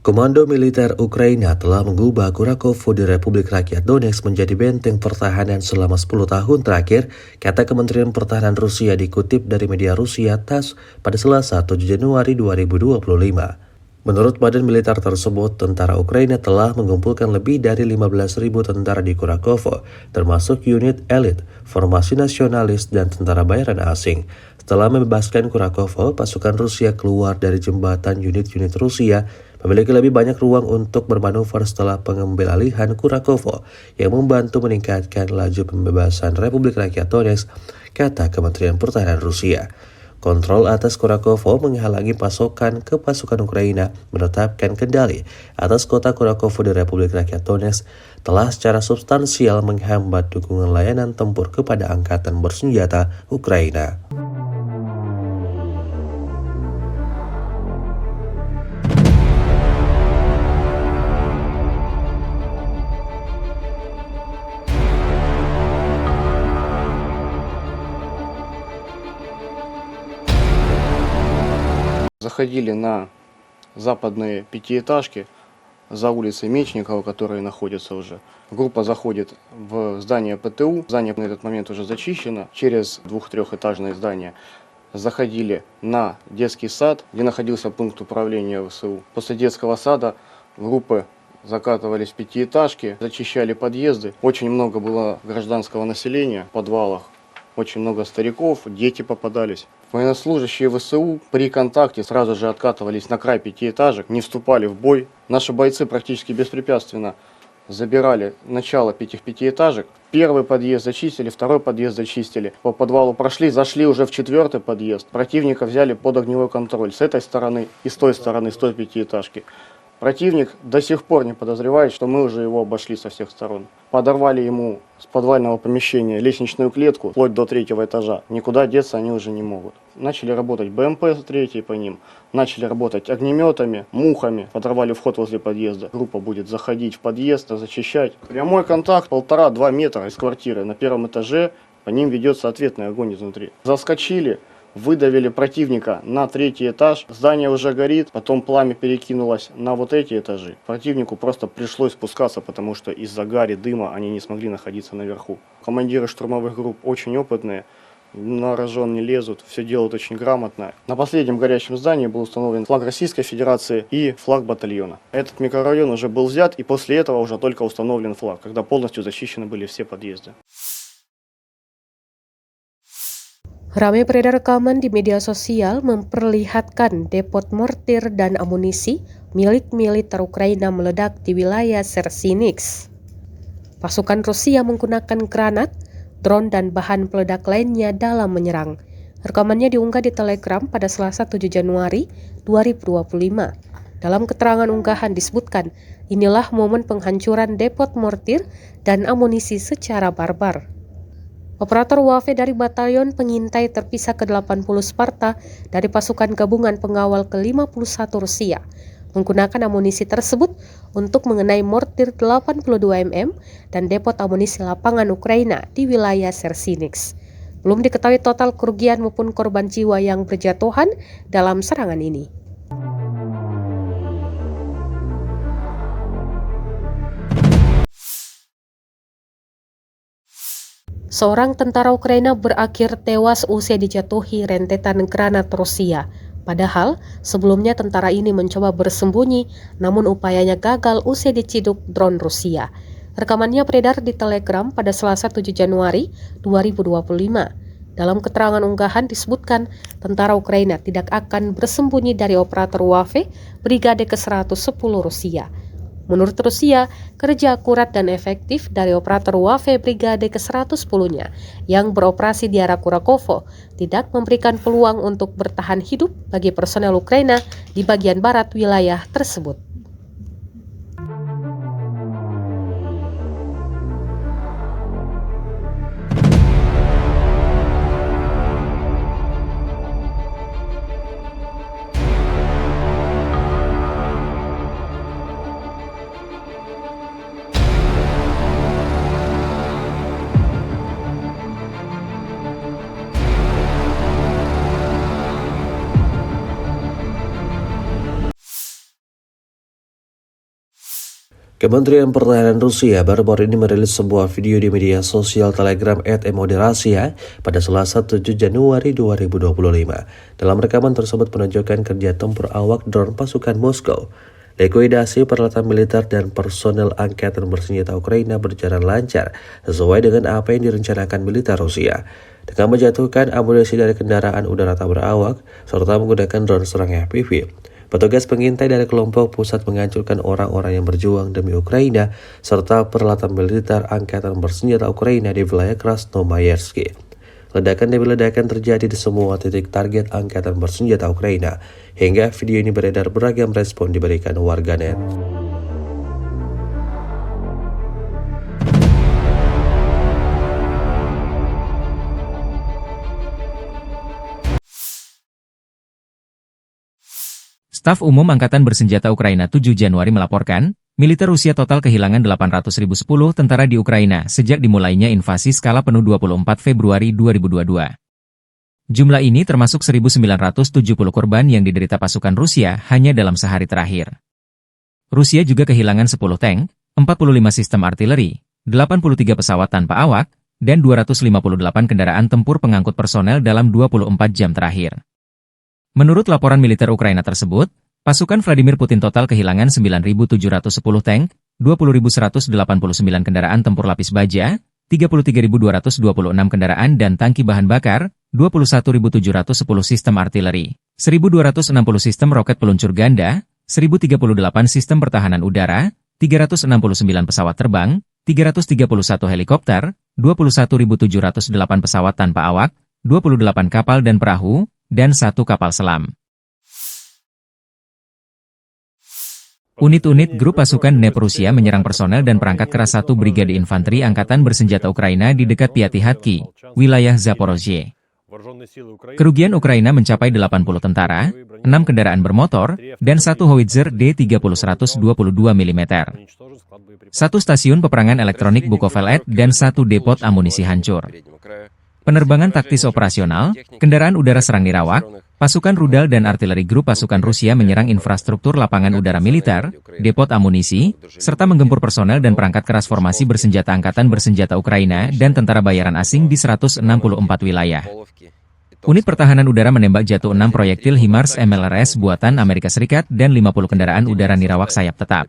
Komando militer Ukraina telah mengubah Kurakovo di Republik Rakyat Donetsk menjadi benteng pertahanan selama 10 tahun terakhir, kata Kementerian Pertahanan Rusia dikutip dari media Rusia TASS pada Selasa 7 Januari 2025. Menurut badan militer tersebut, tentara Ukraina telah mengumpulkan lebih dari 15.000 tentara di Kurakovo, termasuk unit elit, formasi nasionalis, dan tentara bayaran asing. Setelah membebaskan Kurakovo, pasukan Rusia keluar dari jembatan. Unit-unit Rusia memiliki lebih banyak ruang untuk bermanuver setelah pengambilalihan Kurakovo, yang membantu meningkatkan laju pembebasan Republik Rakyat Donetsk, kata Kementerian Pertahanan Rusia. Kontrol atas Kurakovo menghalangi pasokan ke pasukan Ukraina menetapkan kendali atas kota Kurakovo di Republik Rakyat Donetsk telah secara substansial menghambat dukungan layanan tempur kepada angkatan bersenjata Ukraina. Заходили на западные пятиэтажки за улицей Мечникова, которые находятся уже. Группа заходит в здание ПТУ. Здание на этот момент уже зачищено. Через двух-трехэтажное здание заходили на детский сад, где находился пункт управления ВСУ. После детского сада группы закатывались в пятиэтажки, зачищали подъезды. Очень много было гражданского населения в подвалах. Очень много стариков, дети попадались. Военнослужащие ВСУ при контакте сразу же откатывались на край пятиэтажек, не вступали в бой. Наши бойцы практически беспрепятственно забирали начало этих пятиэтажек. Первый подъезд зачистили, второй подъезд зачистили. По подвалу прошли, зашли уже в четвертый подъезд. Противника взяли под огневой контроль с этой стороны и с той стороны, с той пятиэтажки. Противник до сих пор не подозревает, что мы уже его обошли со всех сторон. Подорвали ему с подвального помещения лестничную клетку, вплоть до 3-го этажа. Никуда деться они уже не могут. Начали работать БМП с 3 по ним, начали работать огнеметами, мухами. Подорвали вход возле подъезда. Группа будет заходить в подъезд, зачищать. Прямой контакт 1,5-2 метра из квартиры. На 1-м этаже по ним ведется ответный огонь изнутри. Заскочили. Выдавили противника на 3-й этаж, здание уже горит, потом пламя перекинулось на вот эти этажи. Противнику просто пришлось спускаться, потому что из-за гари, дыма они не смогли находиться наверху. Командиры штурмовых групп очень опытные, на рожон не лезут, все делают очень грамотно. На последнем горящем здании был установлен флаг Российской Федерации и флаг батальона. Этот микрорайон уже был взят, и после этого уже только установлен флаг, когда полностью зачищены были все подъезды. Ramai beredar rekaman di media sosial memperlihatkan depot mortir dan amunisi milik militer Ukraina meledak di wilayah Chernihiv. Pasukan Rusia menggunakan granat, drone dan bahan peledak lainnya dalam menyerang. Rekamannya diunggah di Telegram pada Selasa 7 Januari 2025. Dalam keterangan unggahan disebutkan, inilah momen penghancuran depot mortir dan amunisi secara barbar. Operator UAV dari Batalion Pengintai Terpisah ke-80 Sparta dari pasukan gabungan pengawal ke-51 Rusia menggunakan amunisi tersebut untuk mengenai mortir 82 mm dan depot amunisi lapangan Ukraina di wilayah Chernihiv. Belum diketahui total kerugian maupun korban jiwa yang berjatuhan dalam serangan ini. Seorang tentara Ukraina berakhir tewas usai dijatuhi rentetan granat Rusia. Padahal sebelumnya tentara ini mencoba bersembunyi, namun upayanya gagal usai diciduk drone Rusia. Rekamannya beredar di Telegram pada Selasa 7 Januari 2025. Dalam keterangan unggahan disebutkan, tentara Ukraina tidak akan bersembunyi dari operator UAV Brigade ke-110 Rusia. Menurut Rusia, kerja akurat dan efektif dari operator UAV Brigade ke-110-nya yang beroperasi di arah Kurakovo tidak memberikan peluang untuk bertahan hidup bagi personel Ukraina di bagian barat wilayah tersebut. Kementerian Pertahanan Rusia baru-baru ini merilis sebuah video di media sosial Telegram @emoderasia pada Selasa 7 Januari 2025. Dalam rekaman tersebut menunjukkan kerja tempur awak drone pasukan Moskow. Likuidasi peralatan militer dan personel angkatan bersenjata Ukraina berjalan lancar sesuai dengan apa yang direncanakan militer Rusia. Dengan menjatuhkan amunisi dari kendaraan udara tak berawak serta menggunakan drone serang FPV. Petugas pengintai dari kelompok pusat menghancurkan orang-orang yang berjuang demi Ukraina serta peralatan militer angkatan bersenjata Ukraina di wilayah Krasnomayersky. Ledakan demi ledakan terjadi di semua titik target angkatan bersenjata Ukraina. Hingga video ini beredar, beragam respon diberikan warganet. Staf Umum Angkatan Bersenjata Ukraina 7 Januari melaporkan, militer Rusia total kehilangan 800.010 tentara di Ukraina sejak dimulainya invasi skala penuh 24 Februari 2022. Jumlah ini termasuk 1.970 korban yang diderita pasukan Rusia hanya dalam sehari terakhir. Rusia juga kehilangan 10 tank, 45 sistem artileri, 83 pesawat tanpa awak, dan 258 kendaraan tempur pengangkut personel dalam 24 jam terakhir. Menurut laporan militer Ukraina tersebut, pasukan Vladimir Putin total kehilangan 9.710 tank, 20.189 kendaraan tempur lapis baja, 33.226 kendaraan dan tangki bahan bakar, 21.710 sistem artileri, 1.260 sistem roket peluncur ganda, 1.038 sistem pertahanan udara, 369 pesawat terbang, 331 helikopter, 21.708 pesawat tanpa awak, 28 kapal dan perahu, dan 1 kapal selam. Unit-unit grup pasukan NEP Rusia menyerang personel dan perangkat keras 1 Brigade Infanteri Angkatan Bersenjata Ukraina di dekat Piatihatki, wilayah Zaporozhye. Kerugian Ukraina mencapai 80 tentara, 6 kendaraan bermotor, dan 1 howitzer D30-122 mm. 1 stasiun peperangan elektronik Bukovelet dan 1 depot amunisi hancur. Penerbangan taktis operasional, kendaraan udara serang nirawak, pasukan rudal dan artileri grup pasukan Rusia menyerang infrastruktur lapangan udara militer, depot amunisi, serta menggempur personel dan perangkat keras formasi bersenjata Angkatan Bersenjata Ukraina dan tentara bayaran asing di 164 wilayah. Unit pertahanan udara menembak jatuh 6 proyektil HIMARS MLRS buatan Amerika Serikat dan 50 kendaraan udara nirawak sayap tetap.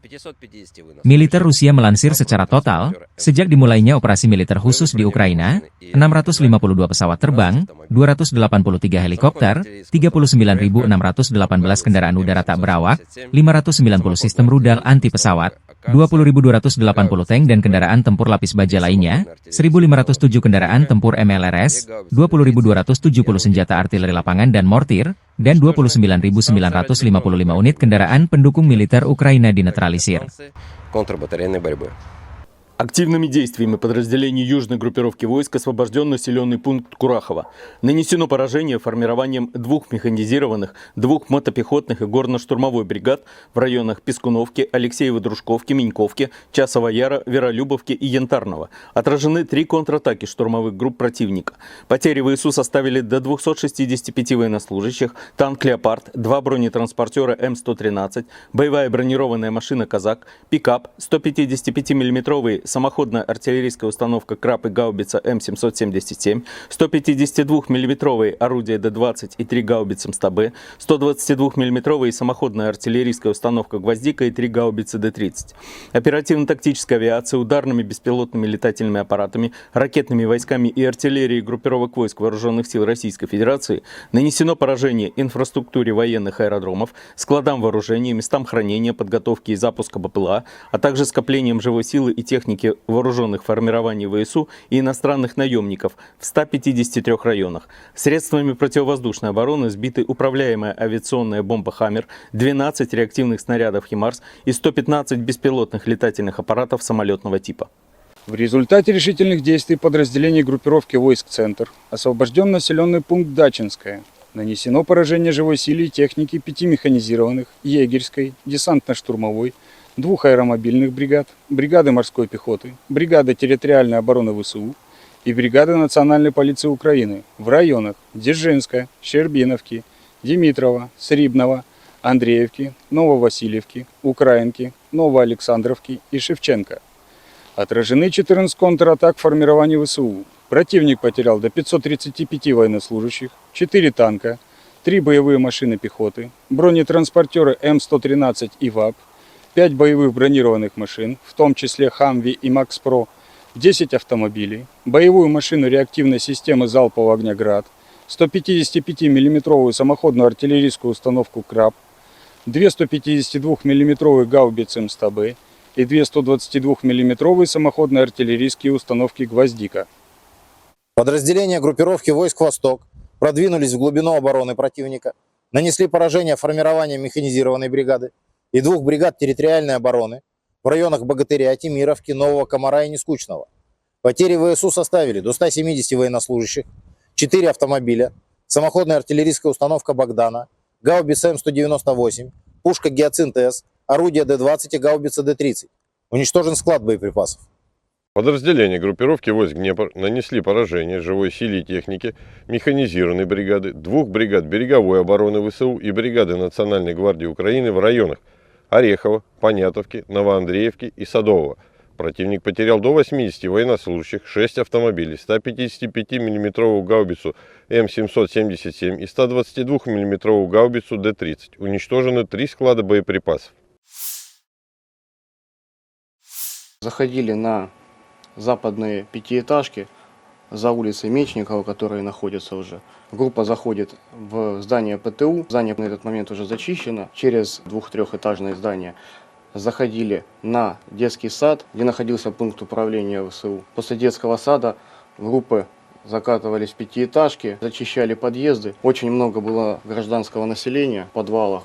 Militer Rusia melansir secara total, sejak dimulainya operasi militer khusus di Ukraina, 652 pesawat terbang, 283 helikopter, 39.618 kendaraan udara tak berawak, 590 sistem rudal anti pesawat, 20.280 tank dan kendaraan tempur lapis baja lainnya, 1.507 kendaraan tempur MLRS, 20.270 senjata artileri lapangan dan mortir, dan 29.955 unit kendaraan pendukung militer Ukraina dinetralisir. Активными действиями подразделений южной группировки войск освобожден населенный пункт Курахово. Нанесено поражение формированием 2 механизированных, 2 мотопехотных и горно-штурмовой бригад в районах Пескуновки, Алексеево-Дружковки, Меньковки, Часова Яра, Веролюбовки и Янтарного. Отражены 3 контратаки штурмовых групп противника. Потери ВСУ составили до 265 военнослужащих, танк «Леопард», 2 бронетранспортера М113, боевая бронированная машина «Казак», пикап, 155 мм самоходная артиллерийская установка «Краб» и гаубица М777, 152 мм орудие Д-20 и 3 гаубицы МСТБ, 122 мм самоходная артиллерийская установка «Гвоздика» и 3 гаубицы Д-30. Оперативно-тактическая авиация, ударными беспилотными летательными аппаратами, ракетными войсками и артиллерией группировок войск Вооруженных сил Российской Федерации нанесено поражение инфраструктуре военных аэродромов, складам вооружения, местам хранения, подготовки и запуска БПЛА, а также скоплениям живой силы и техники вооруженных формирований ВСУ и иностранных наемников в 153 районах. Средствами противовоздушной обороны сбиты управляемая авиационная бомба «Хаммер», 12 реактивных снарядов «Химарс» и 115 беспилотных летательных аппаратов самолетного типа. В результате решительных действий подразделений группировки войск «Центр» освобожден населенный пункт Дачинское. Нанесено поражение живой силе и техники 5 механизированных, егерской, десантно-штурмовой, 2 аэромобильных бригад, бригады морской пехоты, бригады территориальной обороны ВСУ и бригады Национальной полиции Украины в районах Дзержинска, Щербиновки, Димитрова, Срибного, Андреевки, Нововасильевки, Украинки, Новоалександровки и Шевченко. Отражены 14 контратак формирований ВСУ. Противник потерял до 535 военнослужащих, 4 танка, 3 боевые машины пехоты, бронетранспортеры М113 и ВАП, 5 боевых бронированных машин, в том числе Хамви и Макс-Про, 10 автомобилей, боевую машину реактивной системы залпового огня «Град», 155 мм самоходную артиллерийскую установку «Краб», 2 152 мм гаубицы МСТБ и 2 122 мм самоходные артиллерийские установки «Гвоздика». Подразделения группировки войск «Восток» продвинулись в глубину обороны противника, нанесли поражение формированием механизированной бригады и 2 бригад территориальной обороны в районах Богатыря, Тимировки, Нового Комара и Нескучного. Потери ВСУ составили до 170 военнослужащих, 4 автомобиля, самоходная артиллерийская установка «Богдана», гаубица М198, пушка «Гиацинт-С», орудие Д-20 и гаубица Д-30. Уничтожен склад боеприпасов. Подразделения группировки войск «Днепр» нанесли поражение живой силе и технике механизированной бригады, 2 бригад береговой обороны ВСУ и бригады Национальной гвардии Украины в районах Орехова, Понятовки, Новоандреевки и Садового. Противник потерял до 80 военнослужащих, 6 автомобилей, 155 мм гаубицу М777 и 122 мм гаубицу Д-30. Уничтожены 3 склада боеприпасов. Заходили на западные пятиэтажки за улицей Мечникова, которые находятся уже. Группа заходит в здание ПТУ. Здание на этот момент уже зачищено. Через 2-3-этажное здание заходили на детский сад, где находился пункт управления ВСУ. После детского сада группы закатывались в пятиэтажки, зачищали подъезды. Очень много было гражданского населения в подвалах.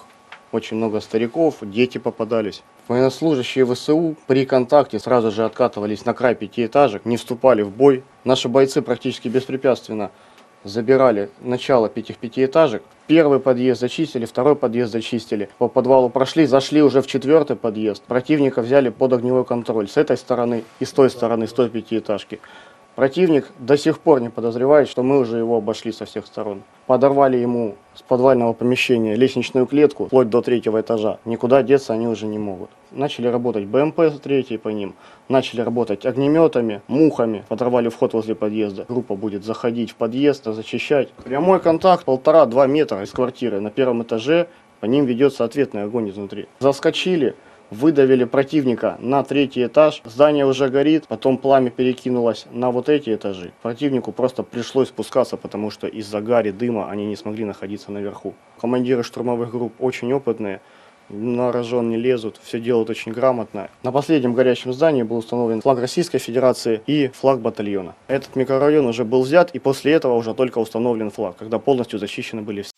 Очень много стариков, дети попадались. Военнослужащие ВСУ при контакте сразу же откатывались на край пятиэтажек, не вступали в бой. Наши бойцы практически беспрепятственно забирали начало этих пятиэтажек. Первый подъезд зачистили, второй подъезд зачистили. По подвалу прошли, зашли уже в 4-й подъезд. Противника взяли под огневой контроль с этой стороны и с той стороны, с той пятиэтажки. Противник до сих пор не подозревает, что мы уже его обошли со всех сторон. Подорвали ему с подвального помещения лестничную клетку, вплоть до 3-го этажа. Никуда деться они уже не могут. Начали работать БМП 3 по ним, начали работать огнеметами, мухами. Подорвали вход возле подъезда. Группа будет заходить в подъезд, зачищать. Прямой контакт 1,5-2 метра из квартиры на 1-м этаже. По ним ведется ответный огонь изнутри. Заскочили. Выдавили противника на 3-й этаж, здание уже горит, потом пламя перекинулось на вот эти этажи. Противнику просто пришлось спускаться, потому что из-за гари, дыма они не смогли находиться наверху. Командиры штурмовых групп очень опытные, на рожон не лезут, все делают очень грамотно. На последнем горящем здании был установлен флаг Российской Федерации и флаг батальона. Этот микрорайон уже был взят, и после этого уже только установлен флаг, когда полностью зачищены были все.